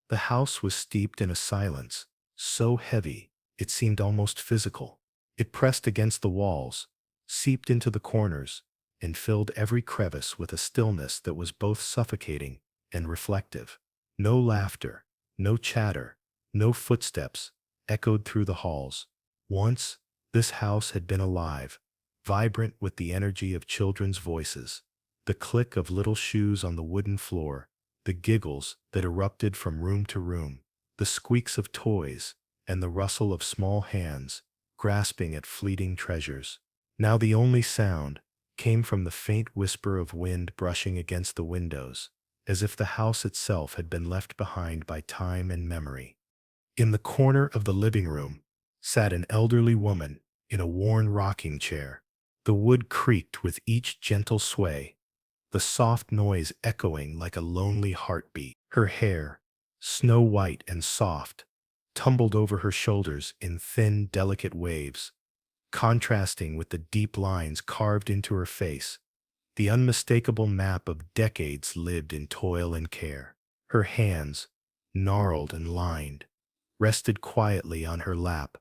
The house was steeped in a silence, so heavy it seemed almost physical. It pressed against the walls, seeped into the corners, and filled every crevice with a stillness that was both suffocating and reflective. No laughter, no chatter, no footsteps echoed through the halls. Once, this house had been alive, vibrant with the energy of children's voices, the click of little shoes on the wooden floor, the giggles that erupted from room to room, the squeaks of toys, and the rustle of small hands grasping at fleeting treasures. Now the only sound came from the faint whisper of wind brushing against the windows, as if the house itself had been left behind by time and memory. In the corner of the living room sat an elderly woman in a worn rocking chair. The wood creaked with each gentle sway, the soft noise echoing like a lonely heartbeat. Her hair, snow white and soft, tumbled over her shoulders in thin, delicate waves, contrasting with the deep lines carved into her face, the unmistakable map of decades lived in toil and care. Her hands, gnarled and lined, rested quietly on her lap,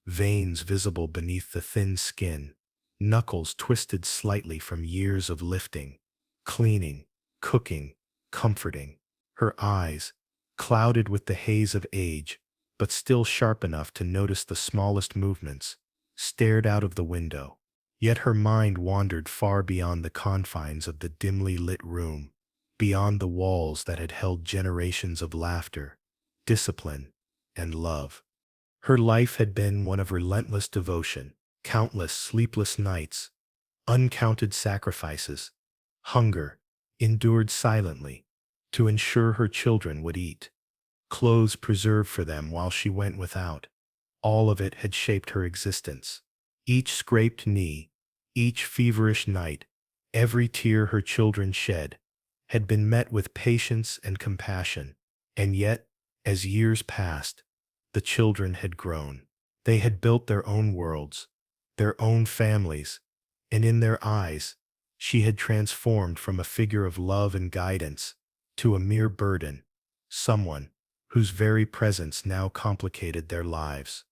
veins visible beneath the thin skin, knuckles twisted slightly from years of lifting, cleaning, cooking, comforting. Her eyes, clouded with the haze of age, but still sharp enough to notice the smallest movements, stared out of the window. Yet her mind wandered far beyond the confines of the dimly lit room, beyond the walls that had held generations of laughter, discipline, and love. Her life had been one of relentless devotion, countless sleepless nights, uncounted sacrifices, hunger, endured silently, to ensure her children would eat, clothes preserved for them while she went without. All of it had shaped her existence. Each scraped knee, each feverish night, every tear her children shed, had been met with patience and compassion. And yet, as years passed, the children had grown. They had built their own worlds, their own families, and in their eyes, she had transformed from a figure of love and guidance to a mere burden, someone whose very presence now complicated their lives.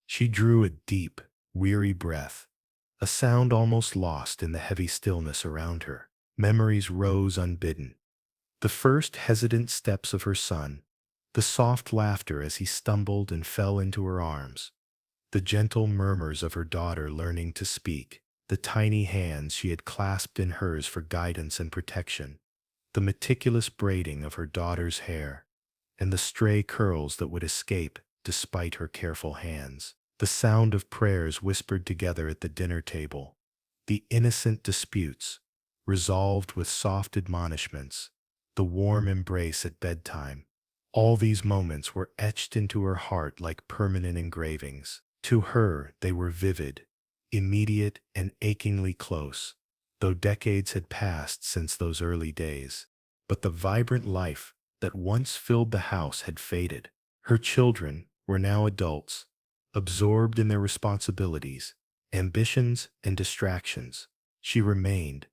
She drew a deep, weary breath, a sound almost lost in the heavy stillness around her. Memories rose unbidden. The first hesitant steps of her son, the soft laughter as he stumbled and fell into her arms, the gentle murmurs of her daughter learning to speak, the tiny hands she had clasped in hers for guidance and protection, the meticulous braiding of her daughter's hair, and the stray curls that would escape despite her careful hands, the sound of prayers whispered together at the dinner table, the innocent disputes resolved with soft admonishments, the warm embrace at bedtime. All these moments were etched into her heart like permanent engravings. To her, they were vivid, immediate, and achingly close, though decades had passed since those early days. But the vibrant life that once filled the house had faded. Her children were now adults, absorbed in their responsibilities, ambitions, and distractions. She remained,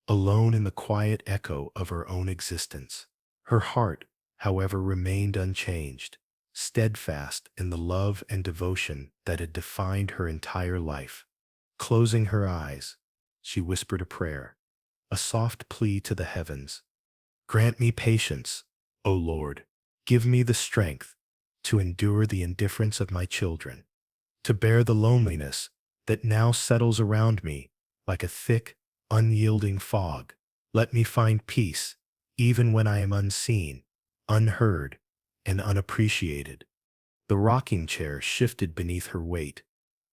alone in the quiet echo of her own existence. Her heart, however, remained unchanged, steadfast in the love and devotion that had defined her entire life. Closing her eyes, she whispered a prayer, a soft plea to the heavens. Grant me patience, O Lord. Give me the strength to endure the indifference of my children, to bear the loneliness that now settles around me like a thick, unyielding fog. Let me find peace, even when I am unseen, unheard, and unappreciated. The rocking chair shifted beneath her weight,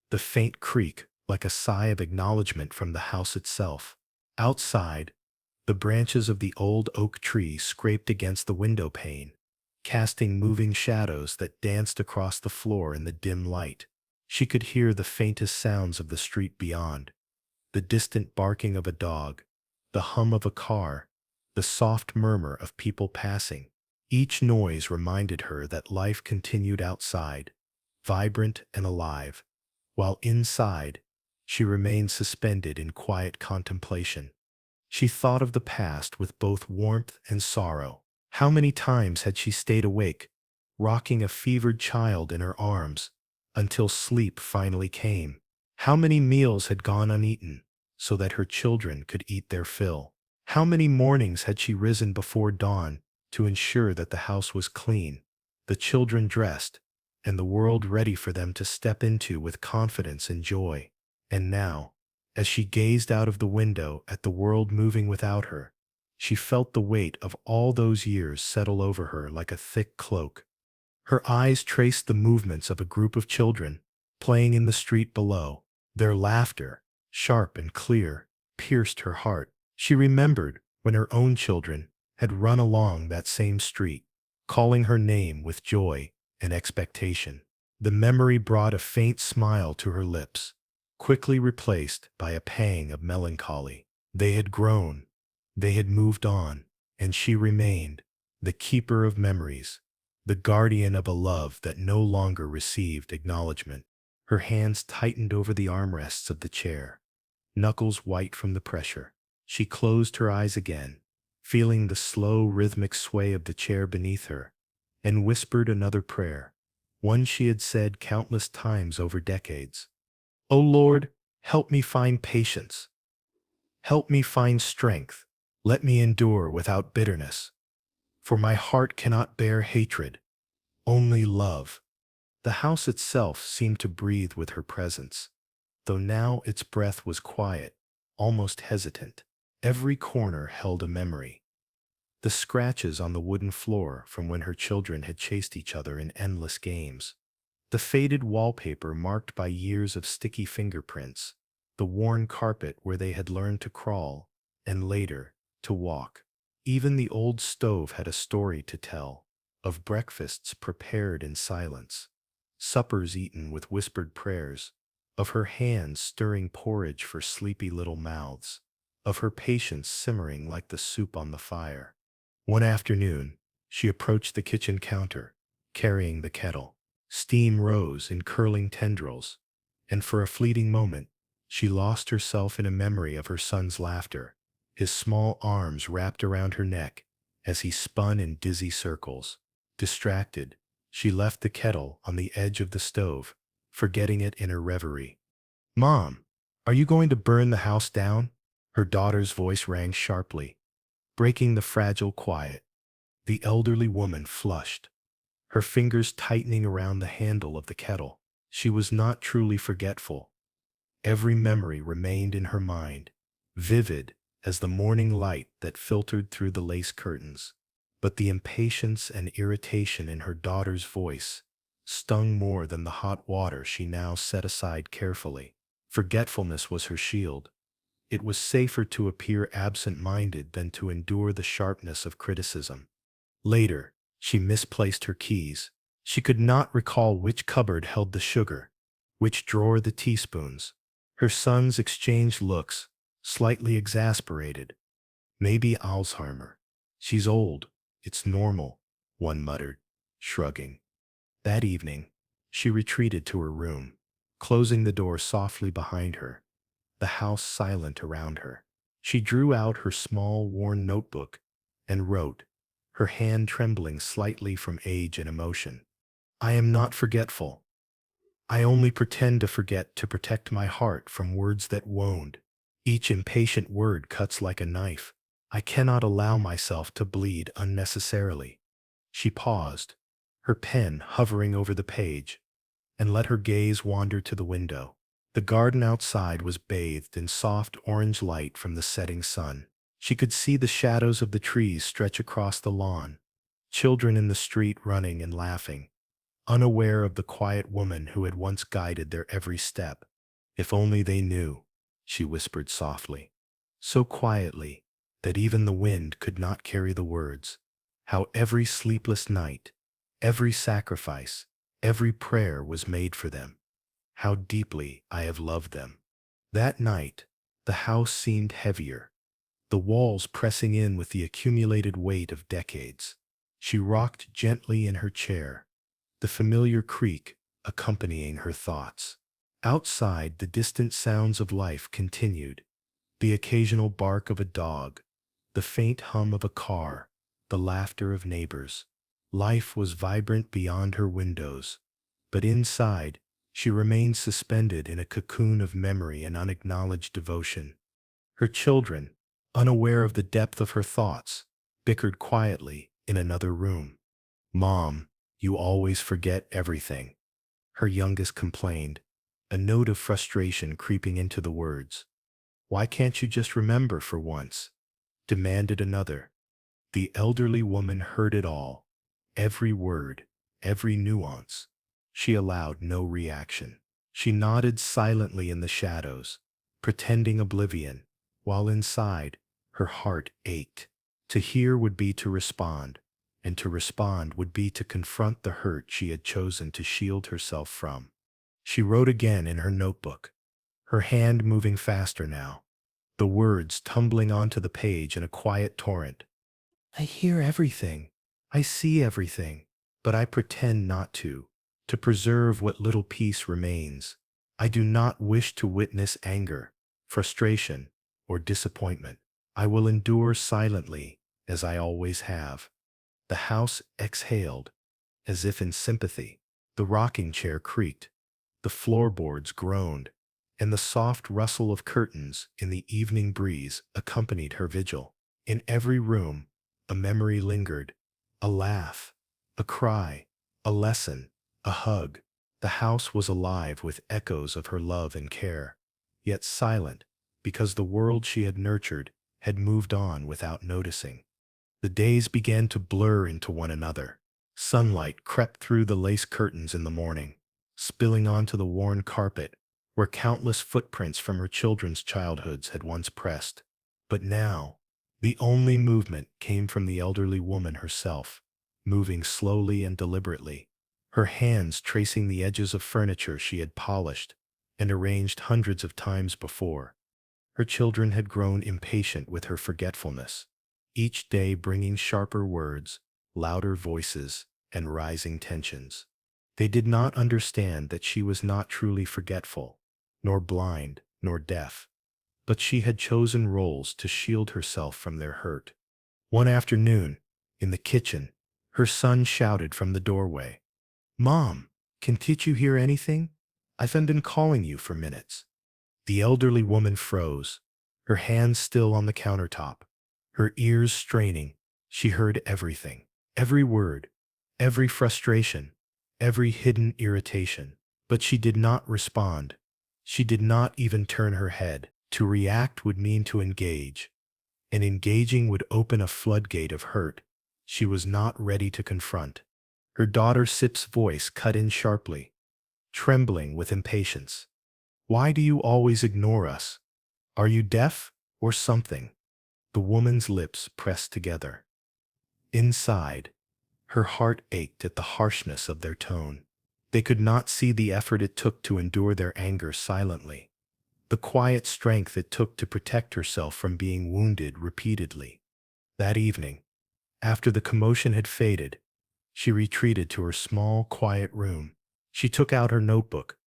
the faint creak like a sigh of acknowledgement from the house itself. Outside, the branches of the old oak tree scraped against the window pane, casting moving shadows that danced across the floor in the dim light. She could hear the faintest sounds of the street beyond, the distant barking of a dog, the hum of a car, the soft murmur of people passing. Each noise reminded her that life continued outside, vibrant and alive, while inside, she remained suspended in quiet contemplation. She thought of the past with both warmth and sorrow. How many times had she stayed awake, rocking a fevered child in her arms, until sleep finally came. How many meals had gone uneaten, so that her children could eat their fill? How many mornings had she risen before dawn to ensure that the house was clean, the children dressed, and the world ready for them to step into with confidence and joy? And now, as she gazed out of the window at the world moving without her, she felt the weight of all those years settle over her like a thick cloak. Her eyes traced the movements of a group of children playing in the street below. Their laughter, sharp and clear, pierced her heart. She remembered when her own children had run along that same street, calling her name with joy and expectation. The memory brought a faint smile to her lips, quickly replaced by a pang of melancholy. They had grown, they had moved on, and she remained, the keeper of memories, the guardian of a love that no longer received acknowledgement. Her hands tightened over the armrests of the chair, knuckles white from the pressure. She closed her eyes again, feeling the slow rhythmic sway of the chair beneath her, and whispered another prayer, one she had said countless times over decades. "O Lord, help me find patience. Help me find strength. Let me endure without bitterness. For my heart cannot bear hatred, only love." The house itself seemed to breathe with her presence, though now its breath was quiet, almost hesitant. Every corner held a memory. The scratches on the wooden floor from when her children had chased each other in endless games. The faded wallpaper marked by years of sticky fingerprints. The worn carpet where they had learned to crawl, and later, to walk. Even the old stove had a story to tell, of breakfasts prepared in silence, suppers eaten with whispered prayers, of her hands stirring porridge for sleepy little mouths, of her patience simmering like the soup on the fire. One afternoon, she approached the kitchen counter, carrying the kettle. Steam rose in curling tendrils, and for a fleeting moment, she lost herself in a memory of her son's laughter, his small arms wrapped around her neck as he spun in dizzy circles. Distracted, she left the kettle on the edge of the stove, forgetting it in her reverie. "Mom, are you going to burn the house down?" Her daughter's voice rang sharply, breaking the fragile quiet. The elderly woman flushed, her fingers tightening around the handle of the kettle. She was not truly forgetful. Every memory remained in her mind, vivid as the morning light that filtered through the lace curtains. But the impatience and irritation in her daughter's voice stung more than the hot water she now set aside carefully. Forgetfulness was her shield. It was safer to appear absent-minded than to endure the sharpness of criticism. Later, she misplaced her keys. She could not recall which cupboard held the sugar, which drawer the teaspoons. Her sons exchanged looks, slightly exasperated. "Maybe Alzheimer. She's old. It's normal," one muttered, shrugging. That evening, she retreated to her room, closing the door softly behind her, the house silent around her. She drew out her small, worn notebook and wrote, her hand trembling slightly from age and emotion. "I am not forgetful. I only pretend to forget to protect my heart from words that wound. Each impatient word cuts like a knife. I cannot allow myself to bleed unnecessarily." She paused, her pen hovering over the page, and let her gaze wander to the window. The garden outside was bathed in soft orange light from the setting sun. She could see the shadows of the trees stretch across the lawn, children in the street running and laughing, unaware of the quiet woman who had once guided their every step. "If only they knew," she whispered softly, so quietly that even the wind could not carry the words, "how every sleepless night, every sacrifice, every prayer was made for them. How deeply I have loved them." That night, the house seemed heavier, the walls pressing in with the accumulated weight of decades. She rocked gently in her chair, the familiar creak accompanying her thoughts. Outside, the distant sounds of life continued, the occasional bark of a dog, the faint hum of a car, the laughter of neighbors. Life was vibrant beyond her windows, but inside, she remained suspended in a cocoon of memory and unacknowledged devotion. Her children, unaware of the depth of her thoughts, bickered quietly in another room. "Mom, you always forget everything," her youngest complained, a note of frustration creeping into the words. "Why can't you just remember for once?" demanded another. The elderly woman heard it all, every word, every nuance. She allowed no reaction. She nodded silently in the shadows, pretending oblivion, while inside, her heart ached. To hear would be to respond, and to respond would be to confront the hurt she had chosen to shield herself from. She wrote again in her notebook, her hand moving faster now, the words tumbling onto the page in a quiet torrent. "I hear everything. I see everything, but I pretend not to preserve what little peace remains. I do not wish to witness anger, frustration, or disappointment. I will endure silently, as I always have." The house exhaled, as if in sympathy. The rocking chair creaked, the floorboards groaned, and the soft rustle of curtains in the evening breeze accompanied her vigil. In every room, a memory lingered, a laugh, a cry, a lesson, a hug. The house was alive with echoes of her love and care, yet silent, because the world she had nurtured had moved on without noticing. The days began to blur into one another. Sunlight crept through the lace curtains in the morning, spilling onto the worn carpet where countless footprints from her children's childhoods had once pressed. But now, the only movement came from the elderly woman herself, moving slowly and deliberately, her hands tracing the edges of furniture she had polished and arranged hundreds of times before. Her children had grown impatient with her forgetfulness, each day bringing sharper words, louder voices, and rising tensions. They did not understand that she was not truly forgetful, nor blind, nor deaf, but she had chosen roles to shield herself from their hurt. One afternoon, in the kitchen, her son shouted from the doorway, "Mom, can't you hear anything? I've been calling you for minutes." The elderly woman froze, her hands still on the countertop, her ears straining. She heard everything, every word, every frustration, every hidden irritation. But she did not respond. She did not even turn her head. To react would mean to engage, and engaging would open a floodgate of hurt she was not ready to confront. Her daughter Sip's voice cut in sharply, trembling with impatience. "Why do you always ignore us? Are you deaf or something?" The woman's lips pressed together. Inside, her heart ached at the harshness of their tone. They could not see the effort it took to endure their anger silently, the quiet strength it took to protect herself from being wounded repeatedly. That evening, after the commotion had faded, she retreated to her small, quiet room. She took out her notebook,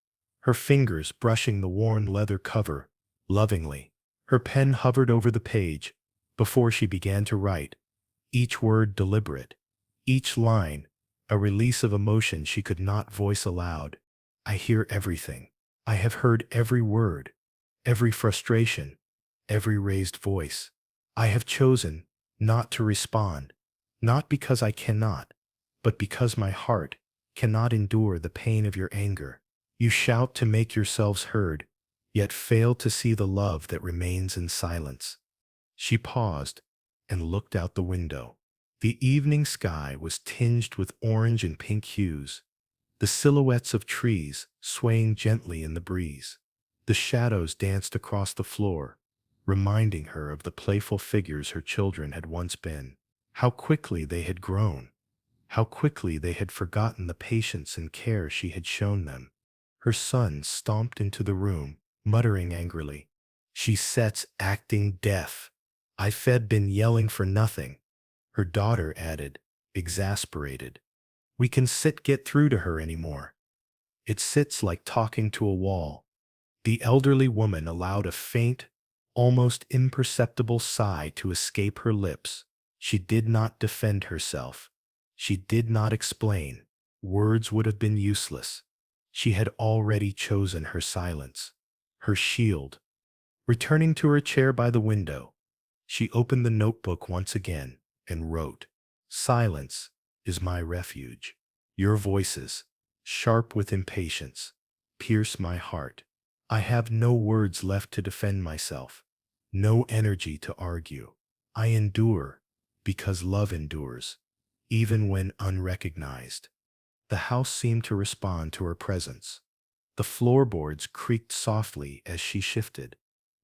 her fingers brushing the worn leather cover lovingly. Her pen hovered over the page before she began to write, each word deliberate, each line a release of emotion she could not voice aloud. "I hear everything. I have heard every word, every frustration, every raised voice. I have chosen not to respond, not because I cannot, but because my heart cannot endure the pain of your anger. You shout to make yourselves heard, yet fail to see the love that remains in silence." She paused and looked out the window. The evening sky was tinged with orange and pink hues, the silhouettes of trees swaying gently in the breeze. The shadows danced across the floor, reminding her of the playful figures her children had once been. How quickly they had grown, how quickly they had forgotten the patience and care she had shown them. Her son stomped into the room, muttering angrily, "She sets acting deaf. I've been yelling for nothing." Her daughter added, exasperated, "We can get through to her anymore. It sits like talking to a wall." The elderly woman allowed a faint, almost imperceptible sigh to escape her lips. She did not defend herself. She did not explain. Words would have been useless. She had already chosen her silence, her shield. Returning to her chair by the window, she opened the notebook once again and wrote, "Silence is my refuge. Your voices, sharp with impatience, pierce my heart. I have no words left to defend myself, no energy to argue. I endure because love endures, even when unrecognized." The house seemed to respond to her presence. The floorboards creaked softly as she shifted.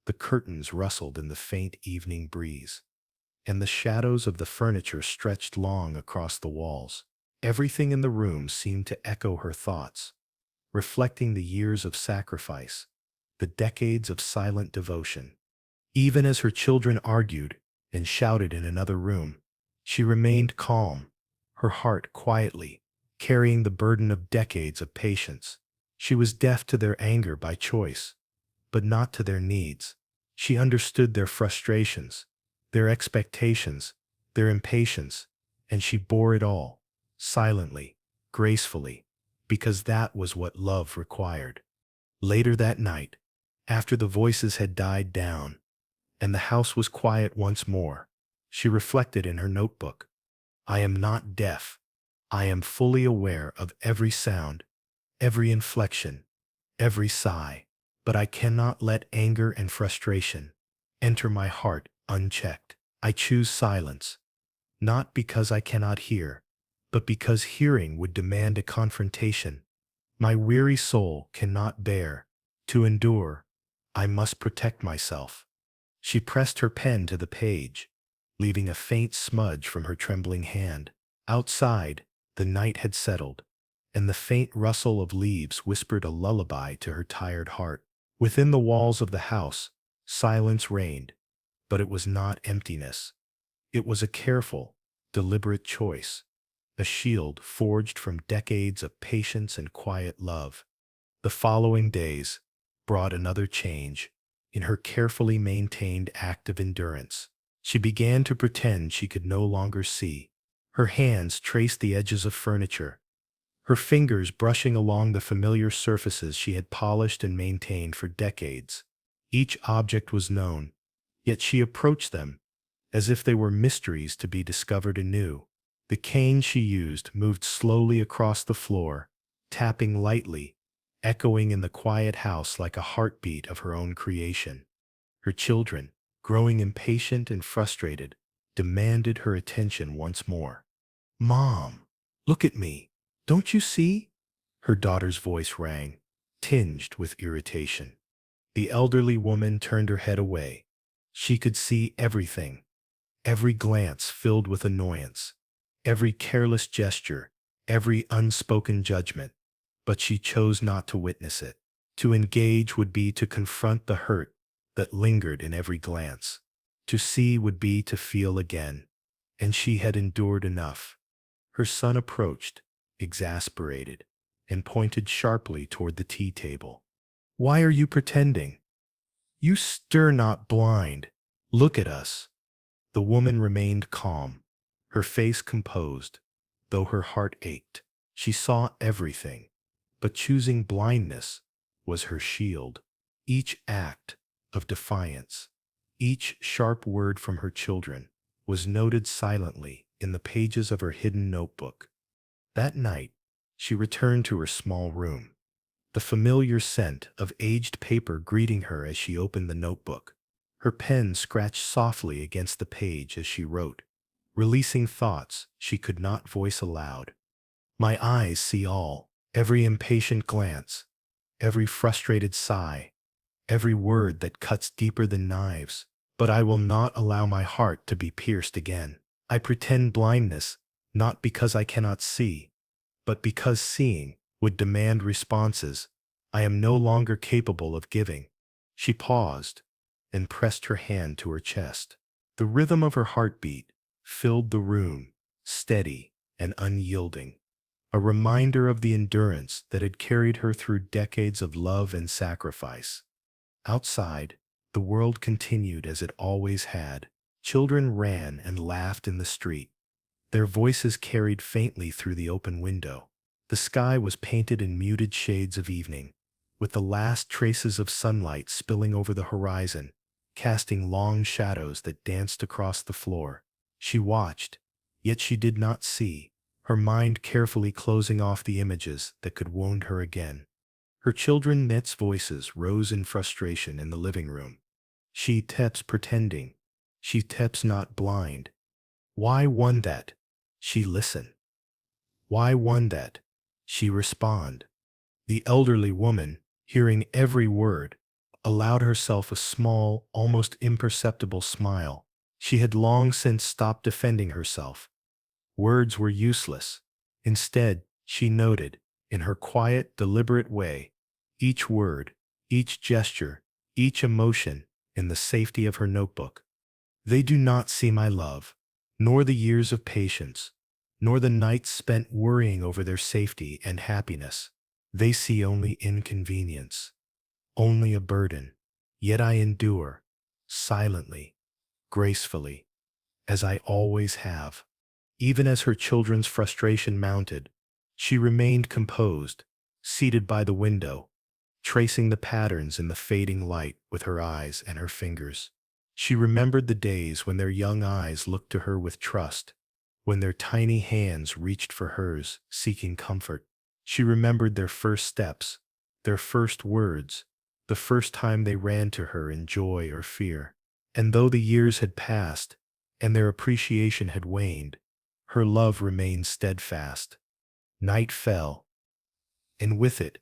The curtains rustled in the faint evening breeze, and the shadows of the furniture stretched long across the walls. Everything in the room seemed to echo her thoughts, reflecting the years of sacrifice, the decades of silent devotion. Even as her children argued and shouted in another room, she remained calm, her heart quietly carrying the burden of decades of patience. She was deaf to their anger by choice, but not to their needs. She understood their frustrations, their expectations, their impatience, and she bore it all, silently, gracefully, because that was what love required. Later that night, after the voices had died down, and the house was quiet once more, she reflected in her notebook, "I am not deaf. I am fully aware of every sound, every inflection, every sigh, but I cannot let anger and frustration enter my heart unchecked. I choose silence, not because I cannot hear, but because hearing would demand a confrontation. My weary soul cannot bear. To endure, I must protect myself." She pressed her pen to the page, leaving a faint smudge from her trembling hand. Outside, the night had settled, and the faint rustle of leaves whispered a lullaby to her tired heart. Within the walls of the house, silence reigned, but it was not emptiness. It was a careful, deliberate choice, a shield forged from decades of patience and quiet love. The following days brought another change in her carefully maintained act of endurance. She began to pretend she could no longer see. Her hands traced the edges of furniture, her fingers brushing along the familiar surfaces she had polished and maintained for decades. Each object was known, yet she approached them as if they were mysteries to be discovered anew. The cane she used moved slowly across the floor, tapping lightly, echoing in the quiet house like a heartbeat of her own creation. Her children, growing impatient and frustrated, demanded her attention once more. "Mom, look at me. Don't you see?" Her daughter's voice rang, tinged with irritation. The elderly woman turned her head away. She could see everything, every glance filled with annoyance, every careless gesture, every unspoken judgment, but she chose not to witness it. To engage would be to confront the hurt that lingered in every glance. To see would be to feel again, and she had endured enough. Her son approached, exasperated, and pointed sharply toward the tea table. "Why are you pretending? You stir not blind. Look at us." The woman remained calm, her face composed, though her heart ached. She saw everything, but choosing blindness was her shield. Each act of defiance, each sharp word from her children, was noted silently in the pages of her hidden notebook. That night, she returned to her small room, the familiar scent of aged paper greeting her as she opened the notebook. Her pen scratched softly against the page as she wrote, releasing thoughts she could not voice aloud. "My eyes see all, every impatient glance, every frustrated sigh, every word that cuts deeper than knives, but I will not allow my heart to be pierced again. I pretend blindness, not because I cannot see, but because seeing would demand responses I am no longer capable of giving." She paused and pressed her hand to her chest. The rhythm of her heartbeat filled the room, steady and unyielding, a reminder of the endurance that had carried her through decades of love and sacrifice. Outside, the world continued as it always had. Children ran and laughed in the street. Their voices carried faintly through the open window. The sky was painted in muted shades of evening, with the last traces of sunlight spilling over the horizon, casting long shadows that danced across the floor. She watched, yet she did not see, her mind carefully closing off the images that could wound her again. Her children's voices rose in frustration in the living room. She taps pretending. She taps not blind. Why one that? She listen. Why one that? She respond. The elderly woman, hearing every word, allowed herself a small, almost imperceptible smile. She had long since stopped defending herself. Words were useless. Instead, she noted, in her quiet, deliberate way, each word, each gesture, each emotion in the safety of her notebook. They do not see my love, nor the years of patience, nor the nights spent worrying over their safety and happiness. They see only inconvenience, only a burden. Yet I endure, silently, gracefully, as I always have. Even as her children's frustration mounted, she remained composed, seated by the window, tracing the patterns in the fading light with her eyes and her fingers. She remembered the days when their young eyes looked to her with trust, when their tiny hands reached for hers, seeking comfort. She remembered their first steps, their first words, the first time they ran to her in joy or fear. And though the years had passed, and their appreciation had waned, her love remained steadfast. Night fell, and with it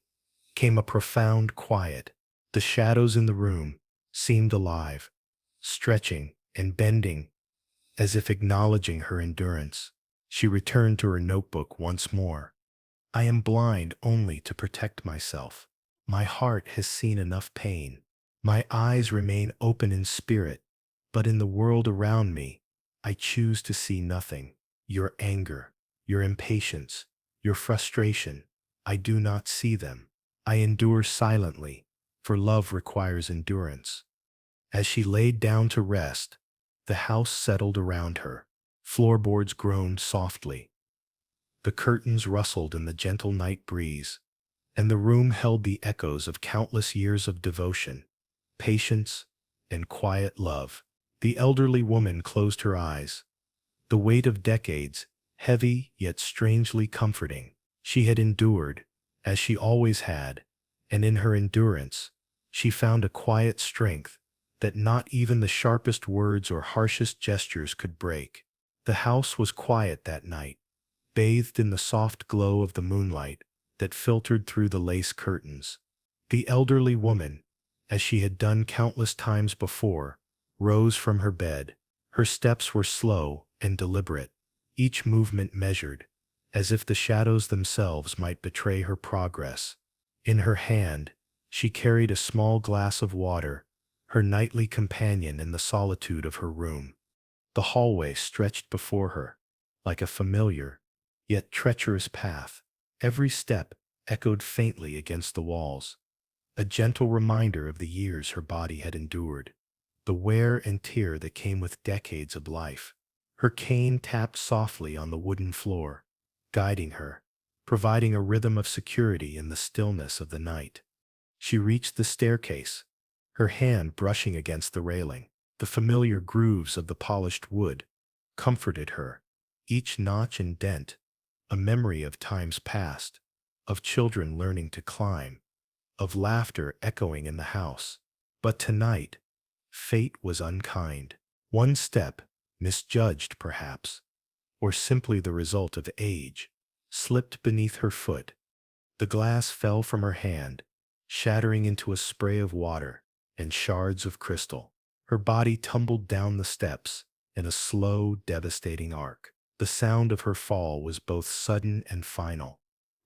came a profound quiet. The shadows in the room seemed alive, stretching and bending, as if acknowledging her endurance. She returned to her notebook once more. I am blind only to protect myself. My heart has seen enough pain. My eyes remain open in spirit, but in the world around me, I choose to see nothing. Your anger, your impatience, your frustration, I do not see them. I endure silently, for love requires endurance. As she laid down to rest, the house settled around her. Floorboards groaned softly. The curtains rustled in the gentle night breeze, and the room held the echoes of countless years of devotion, patience, and quiet love. The elderly woman closed her eyes. The weight of decades, heavy yet strangely comforting. She had endured, as she always had, and in her endurance, she found a quiet strength that not even the sharpest words or harshest gestures could break. The house was quiet that night, bathed in the soft glow of the moonlight that filtered through the lace curtains. The elderly woman, as she had done countless times before, rose from her bed. Her steps were slow and deliberate, each movement measured, as if the shadows themselves might betray her progress. In her hand, she carried a small glass of water, her nightly companion in the solitude of her room. The hallway stretched before her, like a familiar, yet treacherous path. Every step echoed faintly against the walls, a gentle reminder of the years her body had endured, the wear and tear that came with decades of life. Her cane tapped softly on the wooden floor, guiding her, providing a rhythm of security in the stillness of the night. She reached the staircase, her hand brushing against the railing. The familiar grooves of the polished wood comforted her, each notch and dent a memory of times past, of children learning to climb, of laughter echoing in the house. But tonight, fate was unkind. One step, misjudged perhaps, or simply the result of age, slipped beneath her foot. The glass fell from her hand, shattering into a spray of water and shards of crystal. Her body tumbled down the steps in a slow, devastating arc. The sound of her fall was both sudden and final,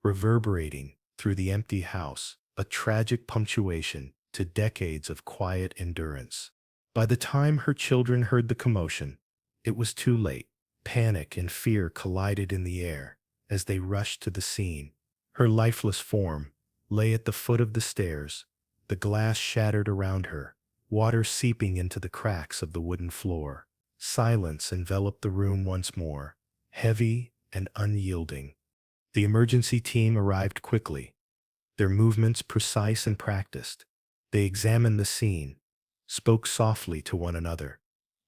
reverberating through the empty house, a tragic punctuation to decades of quiet endurance. By the time her children heard the commotion, it was too late. Panic and fear collided in the air as they rushed to the scene. Her lifeless form lay at the foot of the stairs, the glass shattered around her, water seeping into the cracks of the wooden floor. Silence enveloped the room once more, heavy and unyielding. The emergency team arrived quickly, their movements precise and practiced. They examined the scene, spoke softly to one another,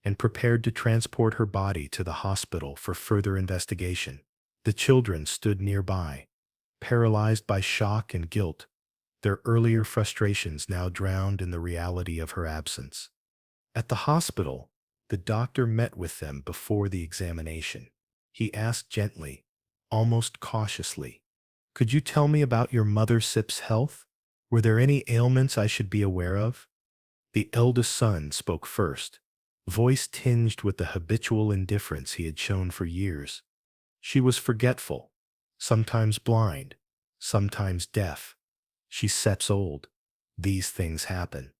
and prepared to transport her body to the hospital for further investigation. The children stood nearby, paralyzed by shock and guilt, their earlier frustrations now drowned in the reality of her absence. At the hospital, the doctor met with them before the examination. He asked gently, almost cautiously, "Could you tell me about your mother Sip's health? Were there any ailments I should be aware of?" The eldest son spoke first, voice tinged with the habitual indifference he had shown for years. "She was forgetful, sometimes blind, sometimes deaf. She's Sep's old. These things happen."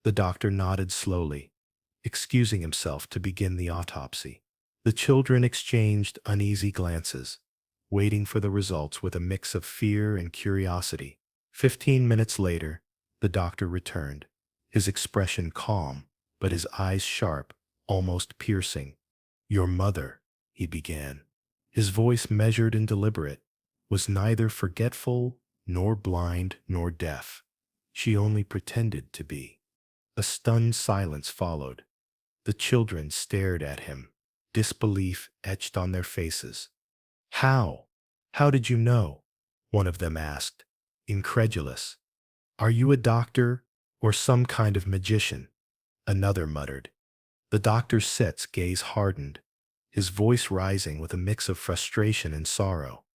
The doctor nodded slowly, excusing himself to begin the autopsy. The children exchanged uneasy glances, waiting for the results with a mix of fear and curiosity. 15 minutes later, the doctor returned, his expression calm, but his eyes sharp, almost piercing. "Your mother," he began, his voice measured and deliberate, "was neither forgetful, nor blind, nor deaf. She only pretended to be." A stunned silence followed. The children stared at him, disbelief etched on their faces. "How? How did you know?" one of them asked, incredulous. "Are you a doctor or some kind of magician?" Another muttered. The doctor's Set's gaze hardened, his voice rising with a mix of frustration and sorrow.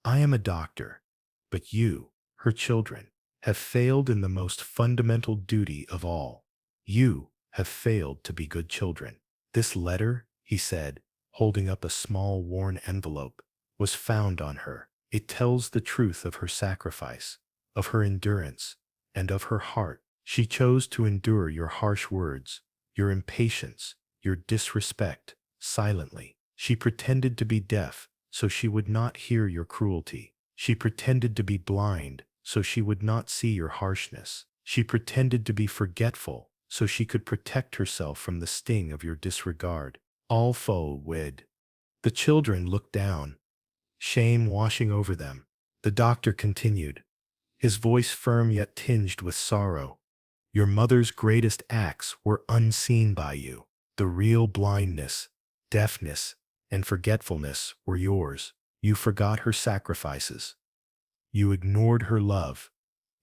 "I am a doctor, but you, her children, have failed in the most fundamental duty of all. You have failed to be good children. This letter," he said, holding up a small worn envelope, "was found on her. It tells the truth of her sacrifice, of her endurance, and of her heart. She chose to endure your harsh words, your impatience, your disrespect, silently. She pretended to be deaf, so she would not hear your cruelty. She pretended to be blind, so she would not see your harshness. She pretended to be forgetful, so she could protect herself from the sting of your disregard. All for wid." The children looked down, shame washing over them. The doctor continued, his voice firm yet tinged with sorrow. "Your mother's greatest acts were unseen by you. The real blindness, deafness, and forgetfulness were yours. You forgot her sacrifices. You ignored her love,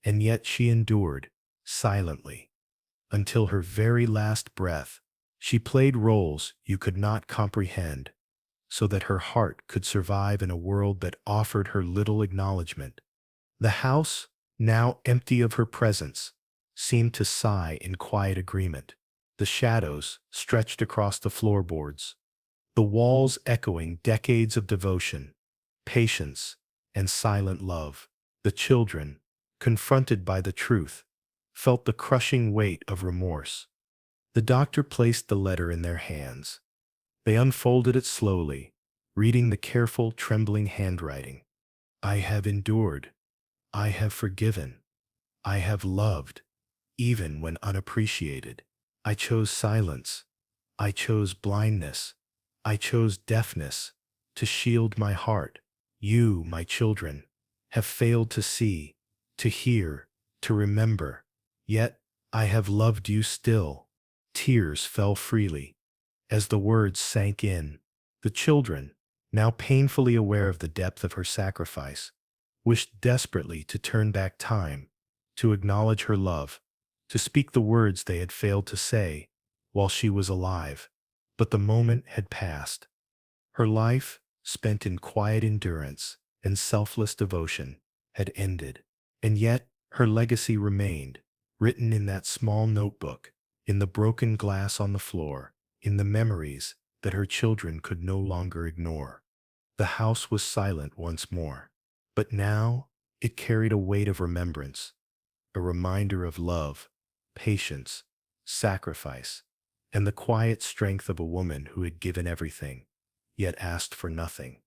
and yet she endured, silently, until her very last breath. She played roles you could not comprehend, so that her heart could survive in a world that offered her little acknowledgement." The house, now empty of her presence, seemed to sigh in quiet agreement. The shadows stretched across the floorboards, the walls echoing decades of devotion, patience, and silent love. The children, confronted by the truth, felt the crushing weight of remorse. The doctor placed the letter in their hands. They unfolded it slowly, reading the careful, trembling handwriting. "I have endured. I have forgiven. I have loved, even when unappreciated. I chose silence. I chose blindness. I chose deafness to shield my heart. You, my children, have failed to see, to hear, to remember. Yet I have loved you still." Tears fell freely as the words sank in. The children, now painfully aware of the depth of her sacrifice, wished desperately to turn back time, to acknowledge her love, to speak the words they had failed to say while she was alive. But the moment had passed. Her life, spent in quiet endurance and selfless devotion, had ended. And yet her legacy remained, written in that small notebook, in the broken glass on the floor, in the memories that her children could no longer ignore. The house was silent once more, but now it carried a weight of remembrance, a reminder of love, patience, sacrifice, and the quiet strength of a woman who had given everything, yet asked for nothing.